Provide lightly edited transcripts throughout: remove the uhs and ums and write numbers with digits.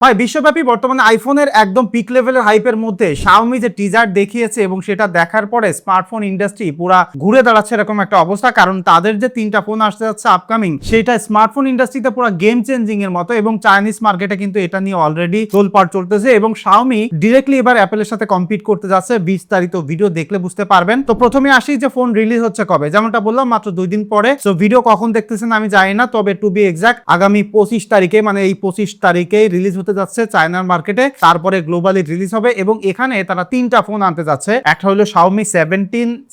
ভাই বিশ্বব্যাপী বর্তমানে আইফোনের একদম পিক লেভেলের হাইপের মধ্যে Xiaomi যে টিজার দেখিয়েছে এবং সেটা দেখার পরে স্মার্টফোন ইন্ডাস্ট্রি পুরা ঘুরে দাঁড়াচ্ছে এরকম একটা অবস্থা। কারণ তাদের যে 3টা ফোন আসতে যাচ্ছে আপকামিং, সেটা স্মার্টফোন ইন্ডাস্ট্রিতে পুরো গেম চেঞ্জিং এর মতো এবং চাইনিজ মার্কেটে কিন্তু এটা নিয়ে অলরেডি তোলপাড় চলতেছে এবং Xiaomi ডিরেক্টলি এবার অ্যাপেলের সাথে কম্পিট করতে যাচ্ছে। বিস্তারিত ভিডিও দেখলে বুঝতে পারবেন। তো প্রথমে আসি যে ফোন রিলিজ হচ্ছে কবে, যেমনটা বললাম মাত্র 2 দিন পরে। সো ভিডিও কখন দেখতেছেন আমি জানি না, তবে টু বি এক্সাক্ট আগামী 25 তারিখে, মানে এই 25 তারিখে রিলিজ হতে যাচ্ছে চায়নার মার্কেটে, তারপরে গ্লোবালি রিলিজ হবে এবং এখানে তারা 3টা ফোন আনতে যাচ্ছে। একটা হলো Xiaomi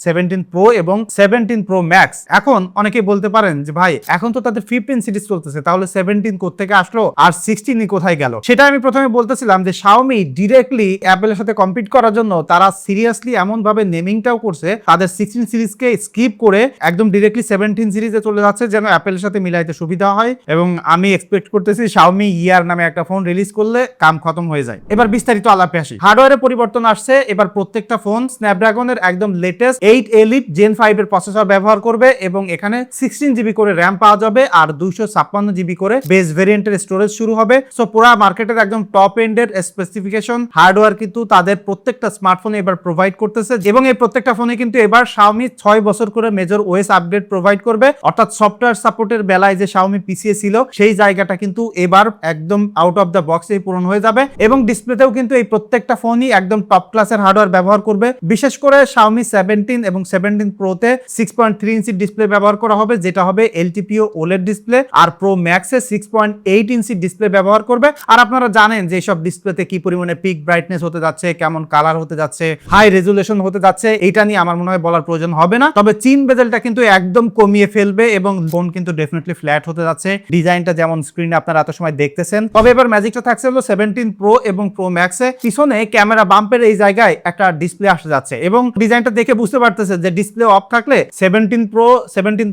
17 Pro এবং 17 Pro Max। এখন অনেকেই বলতে পারেন যে ভাই এখন তো তাদের 15 সিরিজ চলতেছে, তাহলে 17 কোত্থেকে আসলো আর 16 কোথায় গেল? সেটা আমি প্রথমে বলতেছিলাম যে Xiaomi ডিরেক্টলি অ্যাপেলের সাথে কম্পিট করার জন্য তারা সিরিয়াসলি এমন ভাবে নেমিংটাও করছে, তাদের 16 সিরিজকে স্কিপ করে একদম ডিরেক্টলি 17 সিরিজে চলে যাচ্ছে যেন অ্যাপেলের সাথে মিলাইতে সুবিধা হয়। এবং আমি এক্সপেক্ট করতেছি Xiaomi ইয়ার নামে একটা ফোন রিলিজ করলে কাম খতম হয়ে যায়। এবার বিস্তারিত আলাপে আসি। হার্ডওয়্যারে পরিবর্তন আসছে। এবার প্রত্যেকটা ফোন স্ন্যাপড্রাগনের একদম লেটেস্ট 8 Elite Gen 5 এর প্রসেসর ব্যবহার করবে এবং এখানে 16 জিবি করে র্যাম পাওয়া যাবে আর 256 জিবি করে বেস ভেরিয়েন্টের স্টোরেজ শুরু হবে। সো পুরো মার্কেটের একদম টপ এন্ডের স্পেসিফিকেশন হার্ডওয়্যার কিন্তু তাদের প্রত্যেকটা স্মার্টফোনে এবার প্রোভাইড করতেছে এবং এই প্রত্যেকটা ফোনে কিন্তু এবার Xiaomi 6 বছর করে মেজর ওএস আপডেট প্রোভাইড করবে। অর্থাৎ সফটওয়্যার সাপোর্টের বেলায় যে Xiaomi পিছিয়ে ছিল সেই জায়গাটা কিন্তু এবার একদম আউট অফ দ্য বক্সেই পূরণ হয়ে যাবে এবং ডিসপ্লেতেও কিন্তু এই প্রত্যেকটা ফোনই একদম টপ ক্লাসের হার্ডওয়্যার ব্যবহার করবে। বিশেষ করে Xiaomi 17 এবং 17 Pro তে 6.3 ইঞ্চি ডিসপ্লে ব্যবহার করা হবে, যেটা হবে LTPO OLED ডিসপ্লে, আর Pro Max এ 6.8 ইঞ্চি ডিসপ্লে ব্যবহার করবে। আর আপনারা জানেন যে সব ডিসপ্লেতে কি পরিমাণে পিক ব্রাইটনেস হতে যাচ্ছে, কেমন কালার হতে যাচ্ছে, হাই রেজুলেশন হতে যাচ্ছে, এটা নিয়ে আমার মনে হয় বলার প্রয়োজন হবে না। তবে চিন বেজেলটা কিন্তু একদম কমিয়ে ফেলবে এবং ফোন কিন্তু ডেফিনেটলি ফ্ল্যাট হতে যাচ্ছে, ডিজাইনটা যেমন স্ক্রিনে আপনারা এত সময় দেখতেছেন। তবে এবার ম্যাজিকটা থাকছে হলো 17 Pro এবং Pro Max এ পিছনে ক্যামেরা বাম্পের এই জায়গায় একটা ডিসপ্লে আসতে যাচ্ছে এবং ডিজাইনটা দেখে বুঝতে পারতেছে যে ডিসপ্লে অফ থাকলে 17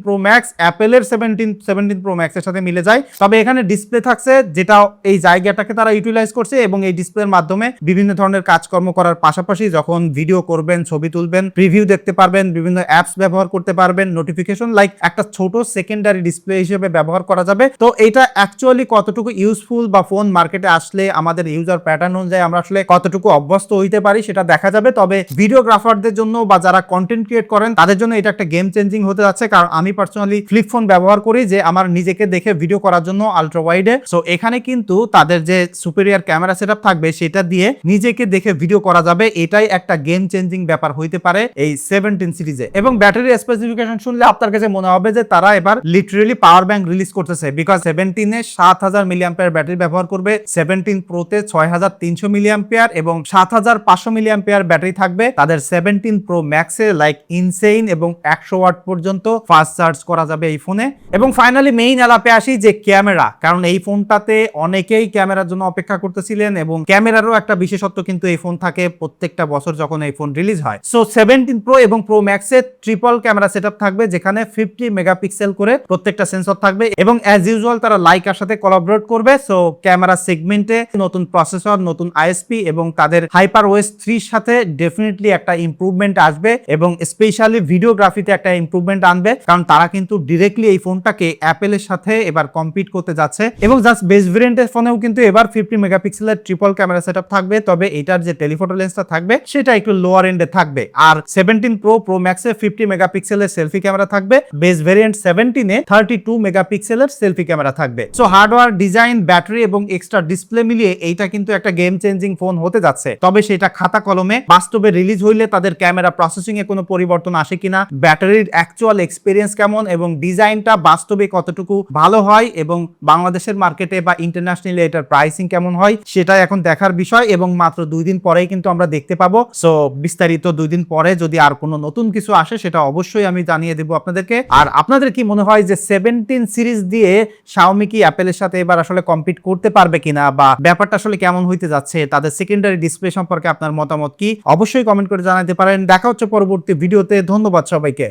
Pro Max অ্যাপেলের 17 Pro Max এর সাথে মিলে যায়। তবে এখানে ডিসপ্লে থাকছে যেটা এই জায়গাটাকে তারা ইউটিলাইজ করছে এবং এই ডিসপ্লের মাধ্যমে বিভিন্ন ধরনের কাজকর্ম করার পাশাপাশি যখন ভিডিও করবেন, ছবি তুলবেন, প্রিভিউ দেখতে পারবেন, বিভিন্ন অ্যাপস ব্যবহার করতে পারবেন, নোটিফিকেশন লাইক একটা ছোট সেকেন্ডারি ডিসপ্লে হিসেবে ব্যবহার করা যাবে। তো এটা অ্যাকচুয়ালি কতটুকু ইউজফুল বা ফোন মার্কেটে আসলে আমাদের ইউজার প্যাটার্ন অনুযায়ী আমরা আসলে কতটুকু অভ্যস্ত হইতে পারি সেটা দেখা যাবে। তবে ভিডিওগ্রাফারদের জন্য বা যারা কন্টেন্ট ক্রিয়েট করেন তাদের জন্য এটা একটা গেম চেঞ্জিং হতে যাচ্ছে। কারণ আমি পার্সোনালি ফ্লিপ ফোন ব্যবহার করি যে আমার নিজেকে দেখে ভিডিও করার জন্য আলট্রা ওয়াইডে। সো এখানে কিন্তু তাদের যে সুপিরিয়র ক্যামেরা সেটআপ থাকবে সেটা দিয়ে নিজেকে দেখে ভিডিও করা যাবে। এটাই একটা গেম চেঞ্জিং ব্যাপার হইতে পারে এই 17 সিরিজে। এবং ব্যাটারি স্পেসিফিকেশন শুনলে আপনার কাছে মনে হবে যে তারা এবার লিটারেলি পাওয়ার ব্যাংক রিলিজ করতেছে, বিকজ 17 এ 7000 মিলিঅ্যাম্পিয়ার ব্যাটারি ব্যবহার করবে, 17 Pro তে 6300 মিলিঅ্যাম্পিয়ার এবং 7500 মিলিঅ্যাম্পিয়ার ব্যাটারি থাকবে তাদের 17 Pro Max এ। লাইক ইনসেইন এবং 100 ওয়াট পর্যন্ত ফাস্ট চার্জ করা যাবে এই ফোনে। এবং ফাইনালি মেইন আলাপে আসি যে ক্যামেরা, কারণ এই ফোনটাতে অনেকেই ক্যামেরার জন্য অপেক্ষা করতেছিলেন এবং ক্যামেরারও একটা বিশেষত্ব কিন্তু এই ফোন থাকে প্রত্যেকটা বছর যখন এই ফোন রিলিজ হয়। সো 17 Pro এবং Pro Max এ ট্রিপল ক্যামেরা সেটআপ থাকবে, যেখানে 50 মেগাপিক্সেল করে প্রত্যেকটা সেন্সর থাকবে এবং অ্যাজ ইউজুয়াল তারা লাইকার সাথে কোলাবরেট করবে। সো ক্যামেরা সেগমেন্টে নতুন প্রসেসর, নতুন আইএসপি এবং তাদের হাইপার ওএস 3 এর সাথে ডেফিনেটলি একটা ইমপ্রুভমেন্ট আসবে এবং স্পেশালি ভিডিওগ্রাফিতে একটা ইমপ্রুভমেন্ট আনবে, কারণ তারা কিন্তু ডিরেক্টলি এই ফোনটাকে অ্যাপেলের সাথে এবার কম্পিট করতে যাচ্ছে। এবং জাস্ট বেস ভেরিয়েন্টের ফোনেও কিন্তু এবার 50 মেগাপিক্সেলের ট্রিপল ক্যামেরা সেটআপ থাকবে, তবে এটার যে টেলিফটো লেন্সটা থাকবে সেটা একটু লোয়ার এন্ডে থাকবে। আর 17 Pro Max এ 50 মেগাপিক্সেলের সেলফি ক্যামেরা থাকবে, বেস ভেরিয়েন্ট 17 এ 32 মেগাপিক্সেলের সেলফি ক্যামেরা থাকবে। সো হার্ডওয়্যার, ডিজাইন, ব্যাটারি এবং এক্সট্রা ডিসপ্লে মিলিয়ে এইটা কিন্তু একটা গেম চেঞ্জিং ফোন হতে যাচ্ছে। তবে সেটা খাতা কলমে বাস্তবে রিলিজ হইলে তাদের ক্যামেরা প্রসেসিং এ কোনো পরিবর্তন আসে কিনা, ব্যাটারির অ্যাকচুয়াল এক্সপেরিয়েন্স কেমন এবং ডিজাইনটা বাস্তবে কতটুকু ভালো হয় এবং বাংলাদেশের মার্কেটে বা ইন্টারন্যাশনালি এটার প্রাইসিং কেমন হয় সেটাই এখন দেখার বিষয়। এবং মাত্র 2 দিন পরেই কিন্তু আমরা দেখতে পাবো। সো বিস্তারিত 2 দিন পরে যদি আর কোনো নতুন কিছু আসে সেটা অবশ্যই আমি জানিয়ে দেবো আপনাদেরকে। আর আপনাদের কি মনে হয় যে 17 সিরিজ দিয়ে Xiaomi কি অ্যাপেলের সাথে এবার আসলে কম্পিট করতে পারবে কিনা, বা ব্যাপারটা আসলে কেমন হইতে যাচ্ছে, তাদের সেকেন্ডারি ডিসপ্লে সম্পর্কে আপনার মতামত কি অবশ্যই কমেন্ট করে জানাতে পারেন। দেখা হচ্ছে পরবর্তী ভিডিওতে। ধন্যবাদ সবাইকে।